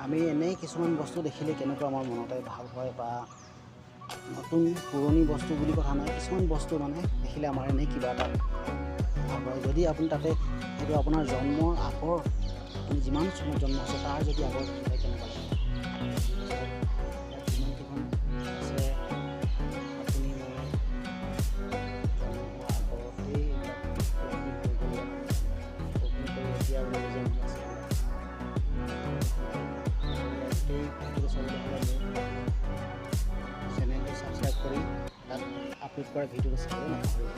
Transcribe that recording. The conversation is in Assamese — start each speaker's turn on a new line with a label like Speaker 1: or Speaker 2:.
Speaker 1: আমি এনেই কিছুমান বস্তু দেখিলে কেনেকুৱা আমাৰ মনতে ভাৱ হয় বা নতুন পুৰণি বস্তু বুলি কথা নাই, কিছুমান বস্তু মানে দেখিলে আমাৰ এনেই কিবা এটা ভাৱ হয়। যদি আপুনি তাতে সেইটো আপোনাৰ জন্মৰ আগৰ, আপুনি যিমান চনত জন্ম হৈছে তাৰ যদি আগৰ দেখিলে কেনেকুৱা লাগে। ইয়াত যিমানকেইখন আছে আপুনি মই জন্ম হোৱা আগতেই এইবিলাক বপনি হৈ গ'ল, বপনি কৰি এতিয়া ওলাই যে আছে গোটেই ভিডিঅ'টো চাবলৈ হ'লে মোৰ চেনেলটো ছাবস্ক্ৰাইব কৰি তাত আপলোড কৰা ভিডিঅ'টো চাবলৈ নাপাহৰিব।